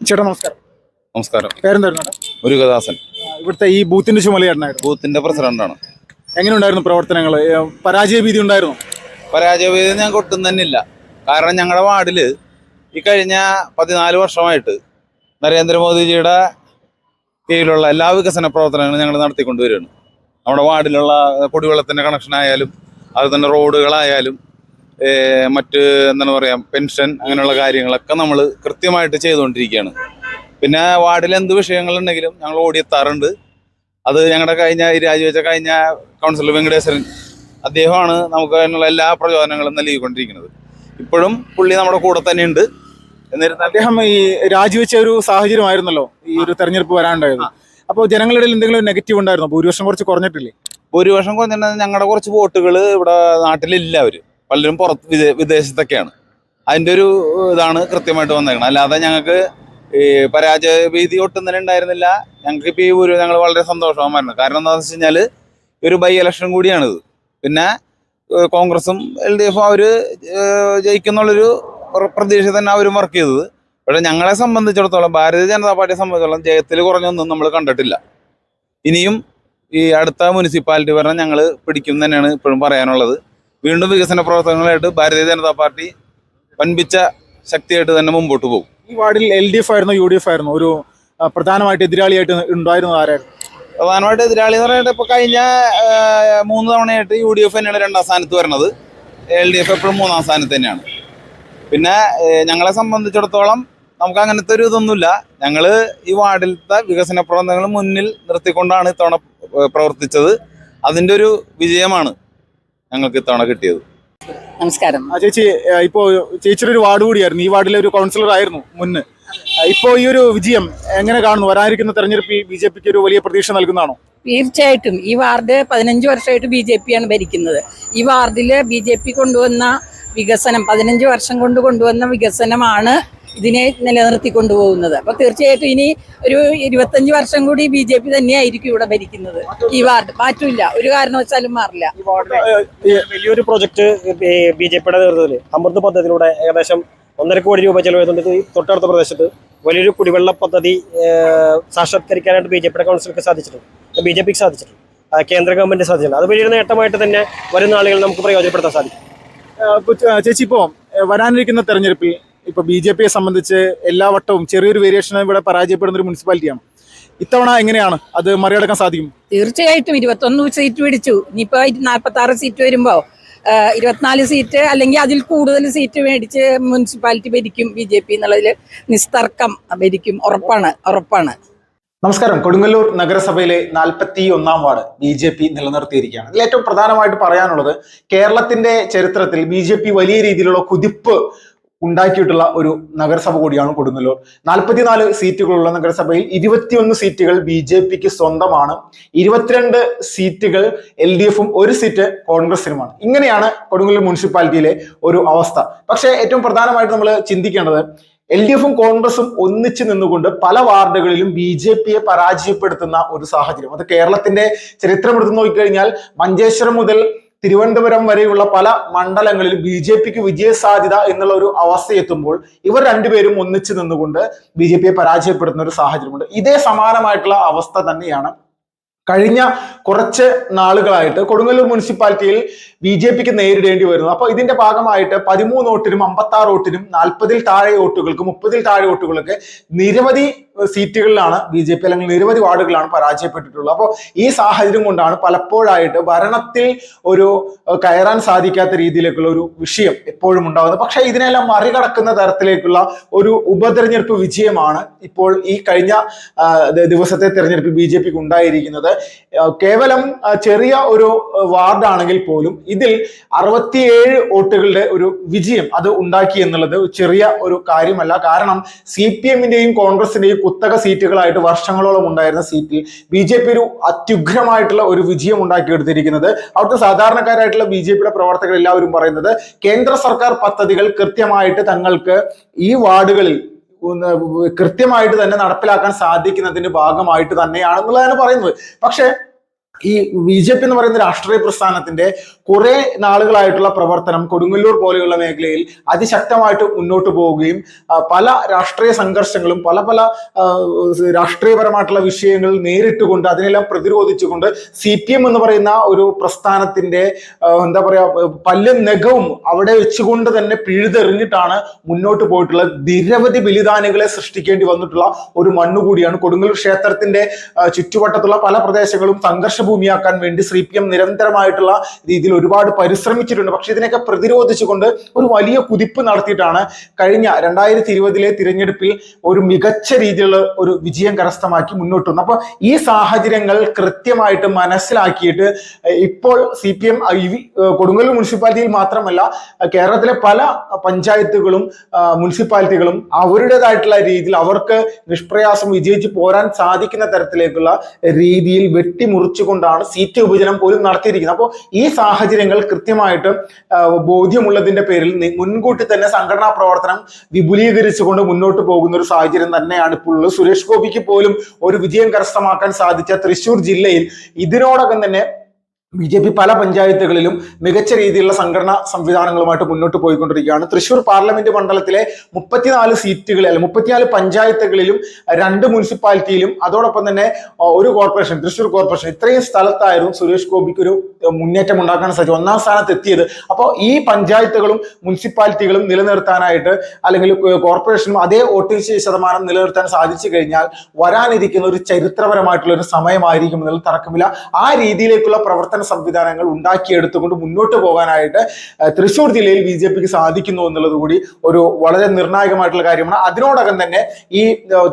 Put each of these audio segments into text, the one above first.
ചേട്ടാ നമസ്കാരം. നമസ്കാരം. പേരെന്തായിരുന്നു? മുരുകദാസൻ. ഇവിടുത്തെ ഈ ബൂത്തിന്റെ ചുമതലയായിരുന്നു. ബൂത്തിന്റെ പ്രസിഡന്റാണ്. എങ്ങനെയുണ്ടായിരുന്നു പ്രവർത്തനങ്ങൾ? പരാജയ ഭീതി ഉണ്ടായിരുന്നു? പരാജയ ഭീതി ഞങ്ങൾക്ക് ഒട്ടും തന്നെ ഇല്ല. കാരണം ഞങ്ങളുടെ വാർഡില് ഈ കഴിഞ്ഞ 14 വർഷമായിട്ട് നരേന്ദ്രമോദിജിയുടെ കീഴിലുള്ള എല്ലാ വികസന പ്രവർത്തനങ്ങളും ഞങ്ങൾ നടത്തിക്കൊണ്ടുവരികയാണ്. നമ്മുടെ വാർഡിലുള്ള കുടിവെള്ളത്തിന്റെ കണക്ഷൻ ആയാലും അത് തന്നെ റോഡുകളായാലും മറ്റ് എന്താണ് പറയുക പെൻഷൻ അങ്ങനെയുള്ള കാര്യങ്ങളൊക്കെ നമ്മൾ കൃത്യമായിട്ട് ചെയ്തുകൊണ്ടിരിക്കുകയാണ്. പിന്നെ വാർഡിൽ എന്ത് വിഷയങ്ങളുണ്ടെങ്കിലും ഞങ്ങൾ ഓടിയെത്താറുണ്ട്. അത് ഞങ്ങളുടെ രാജിവെച്ച കഴിഞ്ഞ കൗൺസിലർ വെങ്കടേശ്വരൻ അദ്ദേഹമാണ് നമുക്ക് അതിനുള്ള എല്ലാ പ്രചോദനങ്ങളും നൽകിക്കൊണ്ടിരിക്കുന്നത്. ഇപ്പോഴും പുള്ളി നമ്മുടെ കൂടെ തന്നെയുണ്ട്. എന്നിരുന്നാൽ അദ്ദേഹം ഈ രാജിവെച്ച ഒരു സാഹചര്യമായിരുന്നല്ലോ ഈ ഒരു തെരഞ്ഞെടുപ്പ് വരാനുണ്ടായത്. അപ്പോൾ ജനങ്ങളുടെ ഇടയിൽ എന്തെങ്കിലും നെഗറ്റീവ് ഉണ്ടായിരുന്നോ? ഭൂരിപക്ഷം കുറച്ച് കുറഞ്ഞിട്ടില്ലേ? ഭൂരിപക്ഷം കുറഞ്ഞിട്ടുണ്ടെങ്കിൽ ഞങ്ങളുടെ കുറച്ച് വോട്ടുകൾ ഇവിടെ നാട്ടിലില്ല. പലരും പുറത്ത് വിദേശത്തൊക്കെയാണ്. അതിൻ്റെ ഒരു ഇതാണ് കൃത്യമായിട്ട് വന്നേക്കണം. അല്ലാതെ ഞങ്ങൾക്ക് ഈ പരാജയ ഭീതി ഒട്ടും തന്നെ ഉണ്ടായിരുന്നില്ല. ഞങ്ങൾക്ക് ഇപ്പോൾ ഞങ്ങൾ വളരെ സന്തോഷമായിരുന്നു. കാരണം എന്താണെന്ന് വെച്ച് കഴിഞ്ഞാൽ ഒരു ബൈ ഇലക്ഷൻ കൂടിയാണിത്. പിന്നെ കോൺഗ്രസും LDF അവർ ജയിക്കുന്നുള്ളൊരു പ്രതീക്ഷ തന്നെ അവരും വർക്ക് ചെയ്തത്. പക്ഷേ ഞങ്ങളെ സംബന്ധിച്ചിടത്തോളം ഭാരതീയ ജനതാ പാർട്ടിയെ സംബന്ധിച്ചിടത്തോളം ജയത്തിൽ കുറഞ്ഞൊന്നും നമ്മൾ കണ്ടിട്ടില്ല. ഇനിയും ഈ അടുത്ത മുനിസിപ്പാലിറ്റി ഭരണം ഞങ്ങൾ പിടിക്കും തന്നെയാണ് ഇപ്പോഴും പറയാനുള്ളത്. വീണ്ടും വികസന പ്രവർത്തനങ്ങളായിട്ട് ഭാരതീയ ജനതാ പാർട്ടി വൻപിച്ച ശക്തിയായിട്ട് തന്നെ മുമ്പോട്ട് പോകും. ഈ വാർഡിൽ LDF ആയിരുന്നു UDF ആയിരുന്നു ഒരു പ്രധാനമായിട്ട് എതിരാളിയായിട്ട് ഉണ്ടായിരുന്നത് ആരായിരുന്നു? പ്രധാനമായിട്ട് എതിരാളി എന്ന് പറയുന്നത് ഇപ്പോൾ കഴിഞ്ഞ 3 തവണയായിട്ട് UDF തന്നെയാണ് 2ാം സ്ഥാനത്ത് വരുന്നത്. LDF എപ്പോഴും 3ാം സ്ഥാനത്ത് തന്നെയാണ്. പിന്നെ ഞങ്ങളെ സംബന്ധിച്ചിടത്തോളം നമുക്ക് അങ്ങനത്തെ ഒരു ഇതൊന്നുമില്ല. ഞങ്ങൾ ഈ വാർഡിലത്തെ വികസന പ്രവർത്തനങ്ങൾ മുന്നിൽ നിർത്തിക്കൊണ്ടാണ് ഇത്തവണ പ്രവർത്തിച്ചത്. അതിൻ്റെ ഒരു വിജയമാണ് ഞങ്ങൾക്ക് ഇത്തവണ കിട്ടിയത്. നമസ്കാരം. ചേച്ചി, ഇപ്പോൾ ചേച്ചിയുടെ ഒരു വാർഡ് കൂടിയായിരുന്നു. ഈ വാർഡിലെ ഒരു കൗൺസിലർ ആയിരുന്നു മുന്ന്. ഇപ്പോൾ ഈ ഒരു വിജയം എങ്ങനെ കാണുന്നു? വരാനിരിക്കുന്ന തെരഞ്ഞെടുപ്പിൽ BJPക്ക് ഒരു വലിയ പ്രതീക്ഷ നൽകുന്നതാണോ? തീർച്ചയായിട്ടും. ഈ വാർഡ് 15 വർഷമായിട്ട് BJP ആണ് ഭരിക്കുന്നത്. ഈ വാർഡിൽ BJP കൊണ്ടുവന്ന വികസനം 15 വർഷം കൊണ്ട് കൊണ്ടുവന്ന വികസനമാണ് ഇതിനെ നിലനിർത്തിക്കൊണ്ടുപോകുന്നത്. അപ്പോൾ തീർച്ചയായിട്ടും ഇനി ഒരു 25 വർഷം കൂടി BJP തന്നെയായിരിക്കും ഇവിടെ ഭരിക്കുന്നത്. ഈ വാർഡ് മാറ്റില്ല, ഒരു കാരണവശാലും മാറില്ല. വലിയൊരു പ്രൊജക്ട് BJPയുടെ നേതൃത്വത്തിൽ അമൃത് പദ്ധതിയിലൂടെ ഏകദേശം 1.5 കോടി രൂപ ചെലവഴിച്ചുകൊണ്ട് തൊട്ടടുത്ത പ്രദേശത്ത് വലിയൊരു കുടിവെള്ള പദ്ധതി സാക്ഷാത്കരിക്കാനായിട്ട് BJPയുടെ കൗൺസിലർക്ക് സാധിച്ചിട്ടുണ്ട്, BJPക്ക് സാധിച്ചിട്ടുണ്ട്, കേന്ദ്ര ഗവൺമെന്റ് സാധിച്ചിട്ടുണ്ട്. അത് വലിയൊരു നേട്ടമായിട്ട് തന്നെ വരും നാളുകളിൽ നമുക്ക് പ്രയോജനപ്പെടുത്താൻ സാധിക്കും. ചേച്ചി, ഇപ്പോൾ വരാനിരിക്കുന്ന തെരഞ്ഞെടുപ്പിൽ ഇപ്പോൾ BJPയെ സംബന്ധിച്ച് എല്ലാ വട്ടവും ചെറിയൊരു വേരിയേഷൻ ഇവിടെ പരാജയപ്പെടുന്ന ഒരു മുനിസിപ്പാലിറ്റിയാണ്. ഇത്തവണ എങ്ങനെയാണ് അത് മറികടക്കാൻ സാധിക്കും? തീർച്ചയായിട്ടും 21 സീറ്റ് പിടിച്ചു. ഇനിയിപ്പോൾ 46 സീറ്റ് വരുമ്പോൾ 24 സീറ്റ് അല്ലെങ്കിൽ അതിൽ കൂടുതൽ സീറ്റ് മേടിച്ച് മുനിസിപ്പാലിറ്റി ഭരിക്കും BJP എന്നുള്ളതിൽ നിസ്തർക്കം ഭരിക്കും. ഉറപ്പാണ്. നമസ്കാരം. കൊടുങ്ങല്ലൂർ നഗരസഭയിലെ 41ാം വാർഡ് BJP നിലനിർത്തിയിരിക്കുകയാണ്. ഇതിൽ ഏറ്റവും പ്രധാനമായിട്ട് പറയാനുള്ളത് കേരളത്തിന്റെ ചരിത്രത്തിൽ BJP വലിയ രീതിയിലുള്ള കുതിപ്പ് ഉണ്ടാക്കിയിട്ടുള്ള ഒരു നഗരസഭ കൂടിയാണ് കൊടുങ്ങല്ലൂർ. 44 സീറ്റുകളുള്ള നഗരസഭയിൽ 21 സീറ്റുകൾ BJPക്ക് സ്വന്തമാണ്, 22 സീറ്റുകൾ LDFും 1 സീറ്റ് കോൺഗ്രസിനുമാണ്. ഇങ്ങനെയാണ് കൊടുങ്ങല്ലൂർ മുനിസിപ്പാലിറ്റിയിലെ ഒരു അവസ്ഥ. പക്ഷേ ഏറ്റവും പ്രധാനമായിട്ട് നമ്മൾ ചിന്തിക്കേണ്ടത് LDFും കോൺഗ്രസും ഒന്നിച്ചു നിന്നുകൊണ്ട് പല വാർഡുകളിലും BJPയെ പരാജയപ്പെടുത്തുന്ന ഒരു സാഹചര്യം. അത് കേരളത്തിന്റെ ചരിത്രം എടുത്തു നോക്കിക്കഴിഞ്ഞാൽ മഞ്ചേശ്വരം മുതൽ തിരുവനന്തപുരം വരെയുള്ള പല മണ്ഡലങ്ങളിലും BJPക്ക് വിജയ സാധ്യത എന്നുള്ള ഒരു അവസ്ഥ എത്തുമ്പോൾ ഇവർ രണ്ടുപേരും ഒന്നിച്ചു നിന്നുകൊണ്ട് BJPയെ പരാജയപ്പെടുത്തുന്ന ഒരു സാഹചര്യമുണ്ട്. ഇതേ സമാനമായിട്ടുള്ള അവസ്ഥ തന്നെയാണ് കഴിഞ്ഞ കുറച്ച് നാളുകളായിട്ട് കൊടുങ്ങല്ലൂർ മുനിസിപ്പാലിറ്റിയിൽ BJPക്ക് നേരിടേണ്ടി വരുന്നത്. അപ്പൊ ഇതിന്റെ ഭാഗമായിട്ട് 13 വോട്ടിനും 56 വോട്ടിനും 40-ൽ താഴെ വോട്ടുകൾക്ക് 30-ൽ താഴെ വോട്ടുകൾക്ക് നിരവധി സീറ്റുകളിലാണ് BJP അല്ലെങ്കിൽ നിരവധി വാർഡുകളാണ് പരാജയപ്പെട്ടിട്ടുള്ളത്. അപ്പോൾ ഈ സാഹചര്യം കൊണ്ടാണ് പലപ്പോഴായിട്ട് ഭരണത്തിൽ ഒരു കയറാൻ സാധിക്കാത്ത രീതിയിലേക്കുള്ള ഒരു വിഷയം എപ്പോഴും ഉണ്ടാകുന്നത്. പക്ഷേ ഇതിനെല്ലാം മറികടക്കുന്ന തരത്തിലേക്കുള്ള ഒരു ഉപതെരഞ്ഞെടുപ്പ് വിജയമാണ് ഇപ്പോൾ ഈ കഴിഞ്ഞ ദിവസത്തെ തെരഞ്ഞെടുപ്പിൽ BJPക്ക് ഉണ്ടായിരിക്കുന്നത്. കേവലം ചെറിയ ഒരു വാർഡാണെങ്കിൽ പോലും ഇതിൽ 67 വോട്ടുകളുടെ ഒരു വിജയം അത് ഉണ്ടാക്കി എന്നുള്ളത് ചെറിയ ഒരു കാര്യമല്ല. കാരണം CPM-ന്റെയും കോൺഗ്രസിന്റെയും കുത്തക സീറ്റുകളായിട്ട് വർഷങ്ങളോളം ഉണ്ടായിരുന്ന സീറ്റിൽ BJP ഒരു അത്യുഗ്രമായിട്ടുള്ള ഒരു വിജയം ഉണ്ടാക്കിയെടുത്തിരിക്കുന്നത്. അവിടുത്തെ സാധാരണക്കാരായിട്ടുള്ള BJPയുടെ പ്രവർത്തകർ എല്ലാവരും പറയുന്നത് കേന്ദ്ര സർക്കാർ പദ്ധതികൾ കൃത്യമായിട്ട് തങ്ങൾക്ക് ഈ വാർഡുകളിൽ കൃത്യമായിട്ട് തന്നെ നടപ്പിലാക്കാൻ സാധിക്കുന്നതിന്റെ ഭാഗമായിട്ട് തന്നെയാണെന്നുള്ളതാണ് പറയുന്നത്. പക്ഷെ ഈ BJP എന്ന് പറയുന്ന രാഷ്ട്രീയ പ്രസ്ഥാനത്തിന്റെ കുറെ നാളുകളായിട്ടുള്ള പ്രവർത്തനം കൊടുങ്ങല്ലൂർ പോലെയുള്ള മേഖലയിൽ അതിശക്തമായിട്ട് മുന്നോട്ട് പോവുകയും പല രാഷ്ട്രീയ സംഘർഷങ്ങളും പല രാഷ്ട്രീയപരമായിട്ടുള്ള വിഷയങ്ങൾ നേരിട്ടുകൊണ്ട് അതിനെല്ലാം പ്രതിരോധിച്ചുകൊണ്ട് CPM എന്ന് പറയുന്ന ഒരു പ്രസ്ഥാനത്തിന്റെ എന്താ പറയാ പല്ലും നെഖവും അവിടെ വെച്ചുകൊണ്ട് തന്നെ പിഴുതെറിഞ്ഞിട്ടാണ് മുന്നോട്ട് പോയിട്ടുള്ള നിരവധി ബലിദാനികളെ സൃഷ്ടിക്കേണ്ടി വന്നിട്ടുള്ള ഒരു മണ്ണുകൂടിയാണ് കൊടുങ്ങല്ലൂർ ക്ഷേത്രത്തിന്റെ ചുറ്റുവട്ടത്തുള്ള പല പ്രദേശങ്ങളും സംഘർഷ ഭൂമിയാക്കാൻ വേണ്ടി CPM നിരന്തരമായിട്ടുള്ള രീതിയിൽ ഒരുപാട് പരിശ്രമിച്ചിട്ടുണ്ട്. പക്ഷെ ഇതിനൊക്കെ പ്രതിരോധിച്ചുകൊണ്ട് ഒരു വലിയ കുതിപ്പ് നടത്തിയിട്ടാണ് കഴിഞ്ഞ 2020 തിരഞ്ഞെടുപ്പിൽ ഒരു മികച്ച രീതിയിലുള്ള ഒരു വിജയം കരസ്ഥമാക്കി മുന്നോട്ട് വന്നു. അപ്പൊ ഈ സാഹചര്യങ്ങൾ കൃത്യമായിട്ട് മനസ്സിലാക്കിയിട്ട് ഇപ്പോൾ CPM കൊടുങ്ങല്ലൂർ മുനിസിപ്പാലിറ്റിയിൽ മാത്രമല്ല കേരളത്തിലെ പല പഞ്ചായത്തുകളും മുനിസിപ്പാലിറ്റികളും അവരുടേതായിട്ടുള്ള രീതിയിൽ അവർക്ക് നിഷ്പ്രയാസം വിജയിച്ച് പോരാൻ സാധിക്കുന്ന തരത്തിലേക്കുള്ള രീതിയിൽ വെട്ടിമുറിച്ചുകൊണ്ടാണ് സീറ്റ് വിഭജനം പോലും നടത്തിയിരിക്കുന്നത്. അപ്പോൾ ഈ സാഹചര്യങ്ങൾ കൃത്യമായിട്ട് ബോധ്യമുള്ളതിന്റെ പേരിൽ മുൻകൂട്ടി തന്നെ സംഘടനാ പ്രവർത്തനം വിപുലീകരിച്ചുകൊണ്ട് മുന്നോട്ട് പോകുന്ന ഒരു സാഹചര്യം തന്നെയാണ് ഇപ്പോൾ ഉള്ളത്. സുരേഷ് ഗോപിക്ക് പോലും ഒരു വിജയം കരസ്ഥമാക്കാൻ സാധിച്ച തൃശ്ശൂർ ജില്ലയിൽ ഇതിനോടകം തന്നെ BJP പല പഞ്ചായത്തുകളിലും മികച്ച രീതിയിലുള്ള സംഘടനാ സംവിധാനങ്ങളുമായിട്ട് മുന്നോട്ട് പോയിക്കൊണ്ടിരിക്കുകയാണ്. തൃശ്ശൂർ പാർലമെന്റ് മണ്ഡലത്തിലെ 34 സീറ്റുകളിൽ 34 പഞ്ചായത്തുകളിലും 2 മുനിസിപ്പാലിറ്റിയിലും അതോടൊപ്പം തന്നെ ഒരു കോർപ്പറേഷൻ തൃശ്ശൂർ കോർപ്പറേഷൻ ഇത്രയും സ്ഥലത്തായിരുന്നു സുരേഷ് ഗോപിക്ക് ഒരു മുന്നേറ്റം ഉണ്ടാക്കാൻ സാധിച്ചു, 1ാം സ്ഥാനത്ത് എത്തിയത്. അപ്പോൾ ഈ പഞ്ചായത്തുകളും മുനിസിപ്പാലിറ്റികളും നിലനിർത്താനായിട്ട് അല്ലെങ്കിൽ കോർപ്പറേഷനും അതേ വോട്ടിംഗ് ശതമാനം നിലനിർത്താൻ സാധിച്ചു കഴിഞ്ഞാൽ വരാനിരിക്കുന്ന ഒരു ചരിത്രപരമായിട്ടുള്ള ഒരു സമയമായിരിക്കും എന്നുള്ള തർക്കമില്ല. ആ രീതിയിലേക്കുള്ള പ്രവർത്തന സംവിധാനങ്ങൾ ഉണ്ടാക്കിയെടുത്തുകൊണ്ട് മുന്നോട്ട് പോകാനായിട്ട് തൃശ്ശൂർ ജില്ലയിൽ BJPക്ക് സാധിക്കുന്നു എന്നുള്ളത് കൂടി ഒരു വളരെ നിർണായകമായിട്ടുള്ള കാര്യമാണ്. അതിനോടകം തന്നെ ഈ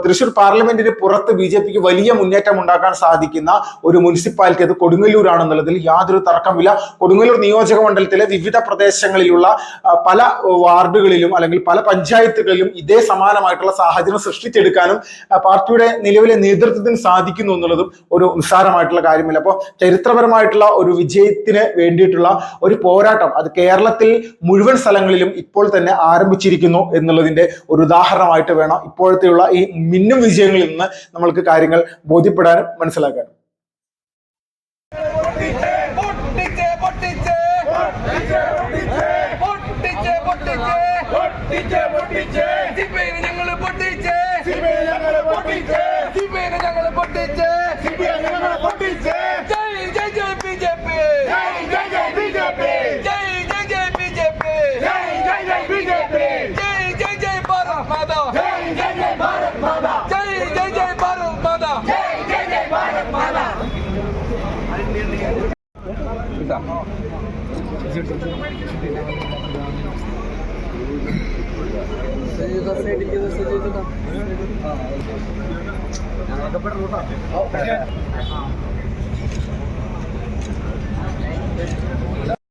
തൃശ്ശൂർ പാർലമെന്റിന് പുറത്ത് BJPക്ക് വലിയ മുന്നേറ്റം ഉണ്ടാക്കാൻ സാധിക്കുന്ന ഒരു മുനിസിപ്പാലിറ്റി അത് കൊടുങ്ങല്ലൂരാണെന്നുള്ളതിൽ യാതൊരു തർക്കമില്ല. കൊടുങ്ങല്ലൂർ നിയോജക മണ്ഡലത്തിലെ വിവിധ പ്രദേശങ്ങളിലുള്ള പല വാർഡുകളിലും അല്ലെങ്കിൽ പല പഞ്ചായത്തുകളിലും ഇതേ സമാനമായിട്ടുള്ള സാഹചര്യം സൃഷ്ടിച്ചെടുക്കാനും പാർട്ടിയുടെ നിലവിലെ നേതൃത്വത്തിന് സാധിക്കുന്നു എന്നുള്ളതും ഒരു നിസ്സാരമായിട്ടുള്ള കാര്യമില്ല. അപ്പോൾ ചരിത്രപരമായിട്ടുള്ള ഒരു വിജയത്തിന് വേണ്ടിയിട്ടുള്ള ഒരു പോരാട്ടം അത് കേരളത്തിൽ മുഴുവൻ സ്ഥലങ്ങളിലും ഇപ്പോൾ തന്നെ ആരംഭിച്ചിരിക്കുന്നു എന്നുള്ളതിന്റെ ഒരു ഉദാഹരണമായിട്ട് വേണം ഇപ്പോഴത്തെയുള്ള ഈ മിന്നും വിജയങ്ങളിൽ നിന്ന് നമ്മൾക്ക് കാര്യങ്ങൾ ബോധ്യപ്പെടാനും മനസ്സിലാക്കാനും.